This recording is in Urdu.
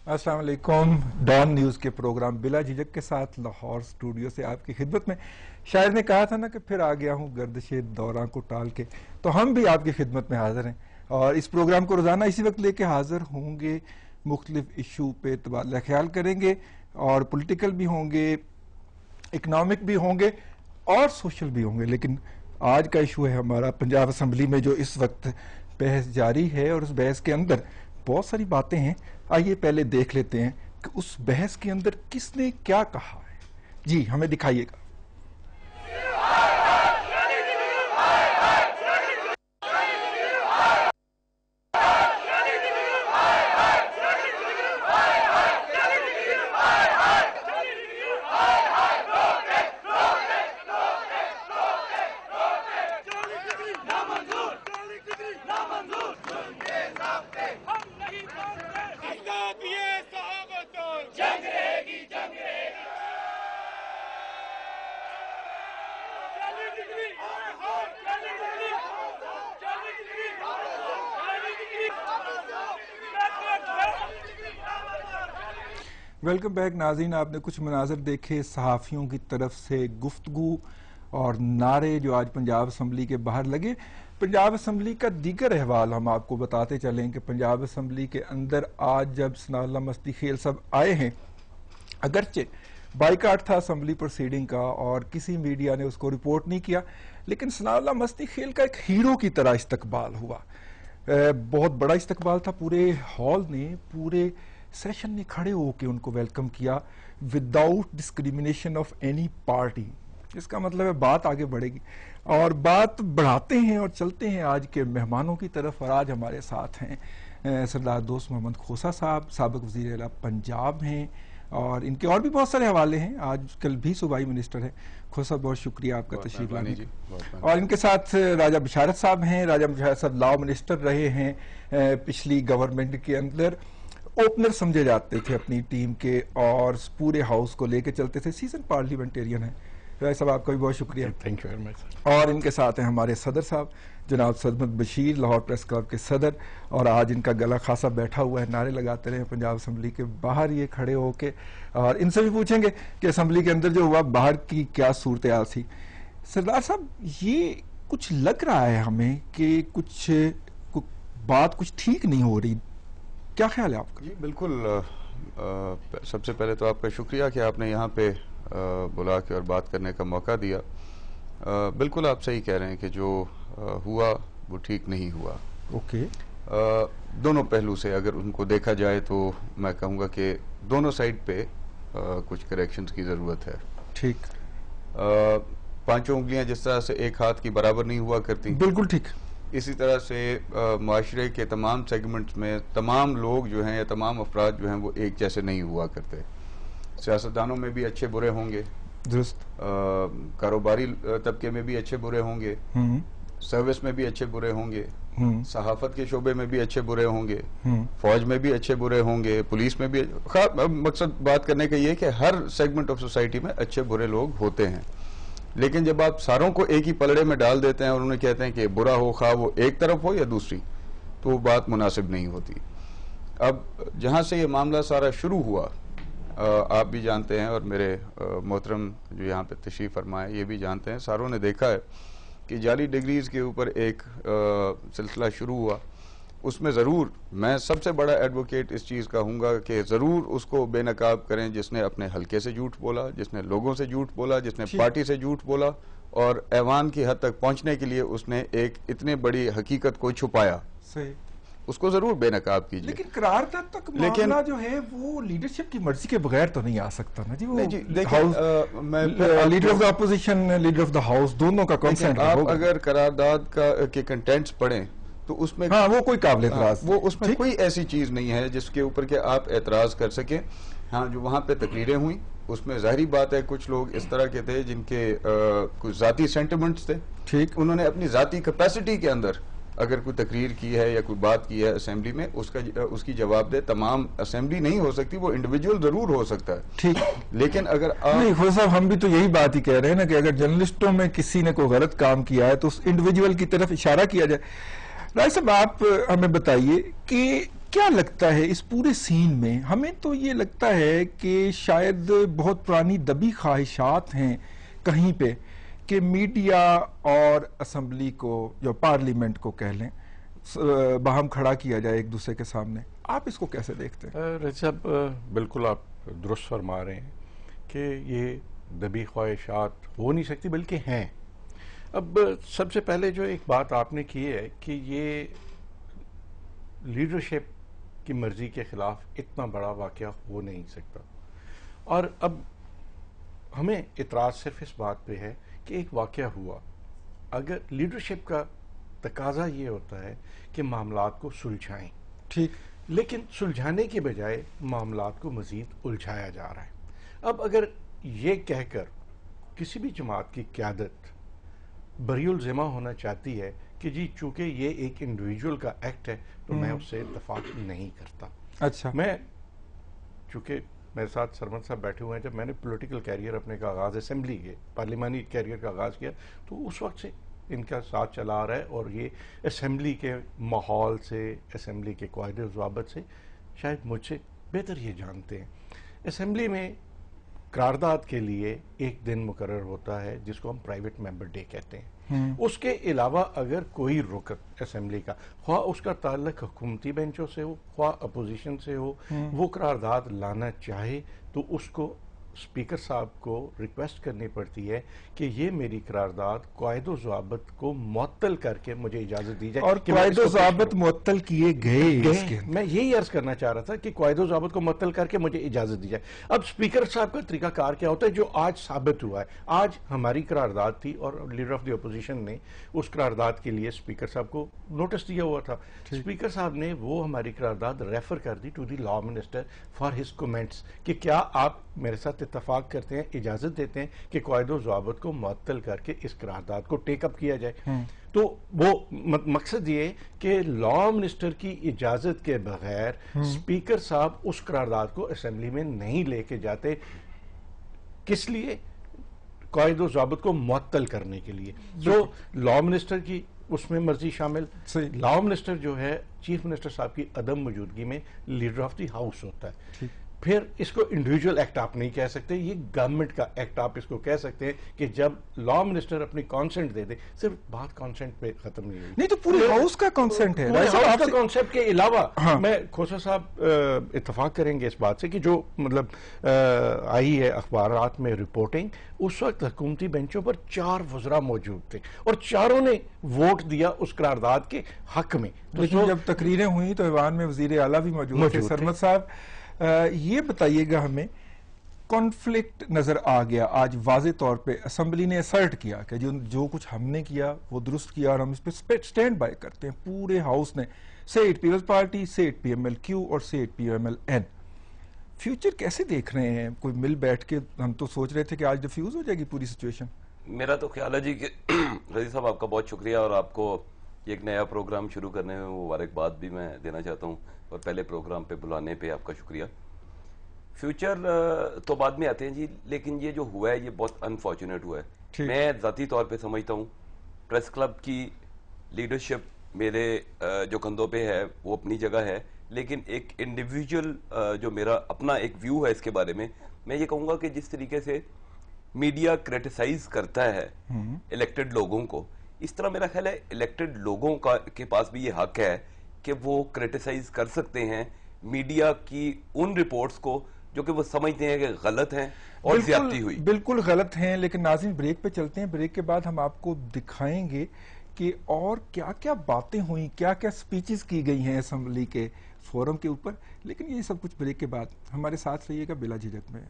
السلام علیکم. ڈان نیوز کے پروگرام بلا جھجک کے ساتھ لاہور اسٹوڈیو سے آپ کی خدمت میں. شاعر نے کہا تھا نا کہ پھر آ گیا ہوں گردش دوراں کو ٹال کے، تو ہم بھی آپ کی خدمت میں حاضر ہیں اور اس پروگرام کو روزانہ اسی وقت لے کے حاضر ہوں گے. مختلف ایشو پہ تبادلہ خیال کریں گے اور پولیٹیکل بھی ہوں گے، اکنامک بھی ہوں گے اور سوشل بھی ہوں گے. لیکن آج کا ایشو ہے ہمارا پنجاب اسمبلی میں جو اس وقت بحث جاری ہے، اور اس بحث کے اندر بہت ساری باتیں ہیں. آئیے پہلے دیکھ لیتے ہیں کہ اس بحث کے اندر کس نے کیا کہا ہے. جی ہمیں دکھائیے گا. ویلکم بیک ناظرین. آپ نے کچھ مناظر دیکھے صحافیوں کی طرف سے گفتگو اور نعرے جو آج پنجاب اسمبلی کے باہر لگے. پنجاب اسمبلی کا دیگر احوال ہم آپ کو بتاتے چلیں کہ پنجاب اسمبلی کے اندر آج جب ثناء اللہ مستی خیل صاحب آئے ہیں، اگرچہ بائیکاٹ تھا اسمبلی پروسیڈنگ کا اور کسی میڈیا نے اس کو رپورٹ نہیں کیا، لیکن ثناء اللہ مستی خیل کا ایک ہیرو کی طرح استقبال ہوا. بہت بڑا استقبال تھا. پورے ہال نے، پورے سیشن نے کھڑے ہو کے ان کو ویلکم کیا without discrimination of any party. اس کا مطلب ہے بات آگے بڑھے گی اور بات بڑھاتے ہیں اور چلتے ہیں آج کے مہمانوں کی طرف. اور آج ہمارے ساتھ ہیں سردار دوست محمد کھوسہ صاحب، سابق وزیر اعلیٰ پنجاب ہیں، اور ان کے اور بھی بہت سارے حوالے ہیں. آج کل بھی صوبائی منسٹر ہیں. کھوسہ صاحب بہت شکریہ آپ کا تشریف لانے. اور ان کے ساتھ راجہ بشارت صاحب ہیں. راجہ بشارت صاحب لاء منسٹر رہے ہیں پچھلی گورنمنٹ کے اندر، اوپنر سمجھے جاتے تھے اپنی ٹیم کے اور پورے ہاؤس کو لے کے چلتے تھے. سیزن پارلیمنٹیرین ہیں. رائے صاحب آپ کا بھی بہت شکریہ. Thank you very much. اور ان کے ساتھ ہیں ہمارے صدر صاحب جناب صدمت بشیر، لاہور پریس کلب کے صدر، اور آج ان کا گلا خاصا بیٹھا ہوا ہے. نعرے لگاتے رہے پنجاب اسمبلی کے باہر یہ کھڑے ہو کے، اور ان سے بھی پوچھیں گے کہ اسمبلی کے اندر جو ہوا باہر کی کیا صورتحال تھی. سردار صاحب یہ کچھ لگ رہا ہے ہمیں کہ کچھ بات کچھ ٹھیک نہیں ہو رہی، کیا خیال ہے آپ کا؟ جی بالکل. سب سے پہلے تو آپ کا شکریہ کہ آپ نے یہاں پہ بلا کے اور بات کرنے کا موقع دیا. بالکل آپ صحیح کہہ رہے ہیں کہ جو ہوا وہ ٹھیک نہیں ہوا. اوکے. دونوں پہلو سے اگر ان کو دیکھا جائے تو میں کہوں گا کہ دونوں سائڈ پہ کچھ کریکشنز کی ضرورت ہے. ٹھیک. پانچوں انگلیاں جس طرح سے ایک ہاتھ کی برابر نہیں ہوا کرتی، بالکل ٹھیک. اسی طرح سے معاشرے کے تمام سیگمنٹس میں تمام لوگ جو ہیں یا تمام افراد جو ہیں وہ ایک جیسے نہیں ہوا کرتے. سیاستدانوں میں بھی اچھے برے ہوں گے، درست. کاروباری طبقے میں بھی اچھے برے ہوں گے، سروس میں بھی اچھے برے ہوں گے، صحافت کے شعبے میں بھی اچھے برے ہوں گے، فوج میں بھی اچھے برے ہوں گے، پولیس میں بھی. مقصد بات کرنے کا یہ کہ ہر سیگمنٹ آف سوسائٹی میں اچھے برے لوگ ہوتے ہیں. لیکن جب آپ ساروں کو ایک ہی پلڑے میں ڈال دیتے ہیں اور انہیں کہتے ہیں کہ برا ہو خواہ وہ ایک طرف ہو یا دوسری، تو وہ بات مناسب نہیں ہوتی. اب جہاں سے یہ معاملہ سارا شروع ہوا، آپ بھی جانتے ہیں اور میرے محترم جو یہاں پہ تشریف فرمائے یہ بھی جانتے ہیں، ساروں نے دیکھا ہے کہ جعلی ڈگریز کے اوپر ایک سلسلہ شروع ہوا. اس میں ضرور میں سب سے بڑا ایڈوکیٹ اس چیز کا ہوں گا کہ ضرور اس کو بے نقاب کریں جس نے اپنے حلقے سے جھوٹ بولا، جس نے لوگوں سے جھوٹ بولا، جس نے پارٹی سے جھوٹ بولا اور ایوان کی حد تک پہنچنے کے لیے اس نے ایک اتنے بڑی حقیقت کو چھپایا. صحیح. اس کو ضرور بے نقاب کیجیے. لیکن قرارداد تک معاملہ جو ہے وہ لیڈرشپ کی مرضی کے بغیر تو نہیں آ سکتا نا جی. وہ leader of the opposition, leader of the house, دونوں کا کنسنٹ. آپ اگر قرارداد کے کنٹینٹس پڑھیں تو اس میں وہ کوئی قابل اعتراض، وہ اس میں کوئی ایسی چیز نہیں ہے جس کے اوپر کہ آپ اعتراض کر سکیں. ہاں جو وہاں پہ تقریریں ہوئیں اس میں ظاہری بات ہے کچھ لوگ اس طرح کے تھے جن کے کچھ ذاتی سینٹیمنٹس تھے. ٹھیک. انہوں نے اپنی ذاتی کیپیسٹی کے اندر اگر کوئی تقریر کی ہے یا کوئی بات کی ہے اسمبلی میں، اس کی جواب دے. تمام اسمبلی نہیں ہو سکتی، وہ انڈیویجول ضرور ہو سکتا ہے. ٹھیک. لیکن اگر نہیں خود صاحب ہم بھی تو یہی بات ہی کہہ رہے ہیں نا کہ اگر جرنلسٹوں میں کسی نے کوئی غلط کام کیا ہے تو اس انڈیویجول کی طرف اشارہ کیا جائے. رائے صاحب آپ ہمیں بتائیے کہ کیا لگتا ہے اس پورے سین میں؟ ہمیں تو یہ لگتا ہے کہ شاید بہت پرانی دبی خواہشات ہیں کہیں پہ کہ میڈیا اور اسمبلی کو یا پارلیمنٹ کو کہہ لیں باہم کھڑا کیا جائے ایک دوسرے کے سامنے. آپ اس کو کیسے دیکھتے ہیں؟ رضی صاحب بالکل آپ درست فرما رہے ہیں کہ یہ دبی خواہشات ہو نہیں سکتی بلکہ ہیں. اب سب سے پہلے جو ایک بات آپ نے کی ہے کہ یہ لیڈرشپ کی مرضی کے خلاف اتنا بڑا واقعہ ہو نہیں سکتا، اور اب ہمیں اعتراض صرف اس بات پہ ہے کہ ایک واقعہ ہوا. اگر لیڈرشپ کا تقاضا یہ ہوتا ہے کہ معاملات کو سلجھائیں، ٹھیک، لیکن سلجھانے کے بجائے معاملات کو مزید الجھایا جا رہا ہے. اب اگر یہ کہہ کر کسی بھی جماعت کی قیادت بری الذمہ ہونا چاہتی ہے کہ جی چونکہ یہ ایک انڈیویجول کا ایکٹ ہے تو میں اس سے اتفاق نہیں کرتا. اچھا، میں چونکہ میرے ساتھ سرمد صاحب بیٹھے ہوئے ہیں، جب میں نے پولیٹیکل کیریئر اپنے کا آغاز اسمبلی کے پارلیمانی کیریئر کا آغاز کیا تو اس وقت سے ان کا ساتھ چلا آ رہا ہے، اور یہ اسمبلی کے ماحول سے، اسمبلی کے قواعد و ضوابط سے شاید مجھ سے بہتر یہ جانتے ہیں. اسمبلی میں قرارداد کے لیے ایک دن مقرر ہوتا ہے جس کو ہم پرائیویٹ ممبر ڈے کہتے ہیں. اس کے علاوہ اگر کوئی رکن اسمبلی کا، خواہ اس کا تعلق حکومتی بینچوں سے ہو خواہ اپوزیشن سے ہو، وہ قرارداد لانا چاہے تو اس کو اسپیکر صاحب کو ریکویسٹ کرنی پڑتی ہے کہ یہ میری قرارداد قواعد و ضوابط کو معطل کر کے مجھے اجازت دی جائے. اور قواعد و ضوابط معطل کیے گئے. میں یہی عرض کرنا چاہ رہا تھا کہ قواعد و ضوابط کو معطل کر کے مجھے اجازت دی جائے. اب اسپیکر صاحب کا طریقہ کار کیا ہوتا ہے جو آج ثابت ہوا ہے؟ آج ہماری قرارداد تھی اور لیڈر آف دی اپوزیشن نے اس قرارداد کے لیے اسپیکر صاحب کو نوٹس دیا ہوا تھا. اسپیکر صاحب نے وہ ہماری قرارداد ریفر کر دی to the law minister for his comments کہ کیا آپ میرے ساتھ اتفاق کرتے ہیں، اجازت دیتے ہیں کہ قواعد و ضوابط کو معطل کر کے اس قرارداد کو ٹیک اپ کیا جائے. تو وہ مقصد یہ کہ لا منسٹر کی اجازت کے بغیر اسپیکر صاحب اس قرارداد کو اسمبلی میں نہیں لے کے جاتے. کس لیے؟ قواعد و ضوابط کو معطل کرنے کے لیے. جو لا منسٹر کی اس میں مرضی شامل، لا منسٹر جو ہے چیف منسٹر صاحب کی عدم موجودگی میں لیڈر آف دی ہاؤس ہوتا ہے. پھر اس کو انڈیویجول ایکٹ آپ نہیں کہہ سکتے، یہ گورنمنٹ کا ایکٹ آپ اس کو کہہ سکتے ہیں کہ جب لا منسٹر اپنی کانسنٹ دے دے. صرف بات کانسنٹ پہ ختم نہیں ہوئی، نہیں تو پورے ہاؤس کا کانسنٹ ہے. ہاؤس کا کانسیپٹ کے علاوہ میں کھوسا صاحب اتفاق کریں گے اس بات سے کہ جو مطلب آئی ہے اخبارات میں رپورٹنگ، اس وقت حکومتی بینچوں پر 4 وزراء موجود تھے اور چاروں نے ووٹ دیا اس قرارداد کے حق میں. لیکن جب تقریریں ہوئی تو ایوان میں وزیر اعلیٰ بھی موجود تھے. سرمد صاحب یہ بتائیے گا ہمیں، کانفلکٹ نظر آ گیا آج واضح طور پہ. اسمبلی نے اسرٹ کیا کہ جو کچھ ہم نے کیا وہ درست کیا اور ہم اس پہ سٹینڈ بائی کرتے ہیں. پورے ہاؤس نے، seat Peoples Party, seat P M L Q اور seat P M L N. Future کیسے دیکھ رہے ہیں؟ کوئی مل بیٹھ کے ہم تو سوچ رہے تھے کہ آج ڈیفیوز ہو جائے گی پوری سچویشن. میرا تو خیال ہے جی کہ رضی صاحب آپ کا بہت شکریہ، اور آپ کو ایک نیا پروگرام شروع کرنے میں مبارکباد بھی میں دینا چاہتا ہوں، اور پہلے پروگرام پہ بلانے پہ آپ کا شکریہ. فیوچر تو بعد میں آتے ہیں جی، لیکن یہ جو ہوا ہے یہ بہت انفارچونیٹ ہوا ہے. میں ذاتی طور پہ سمجھتا ہوں پریس کلب کی لیڈرشپ میرے جو کندھوں پہ ہے وہ اپنی جگہ ہے، لیکن ایک انڈیویجول جو میرا اپنا ایک ویو ہے اس کے بارے میں یہ کہوں گا کہ جس طریقے سے میڈیا کریٹیسائز کرتا ہے الیکٹڈ لوگوں کو، اس طرح میرا خیال ہے الیکٹڈ لوگوں کے پاس بھی یہ حق ہے کہ وہ کریٹیسائز کر سکتے ہیں میڈیا کی ان رپورٹس کو جو کہ وہ سمجھتے ہیں کہ غلط ہیں اور زیادتی ہوئی. بالکل غلط ہیں. لیکن ناظرین بریک پہ چلتے ہیں. بریک کے بعد ہم آپ کو دکھائیں گے کہ اور کیا کیا باتیں ہوئیں، کیا کیا سپیچز کی گئی ہیں اسمبلی کے فورم کے اوپر. لیکن یہ سب کچھ بریک کے بعد. ہمارے ساتھ رہیے گا بلا جھجک میں.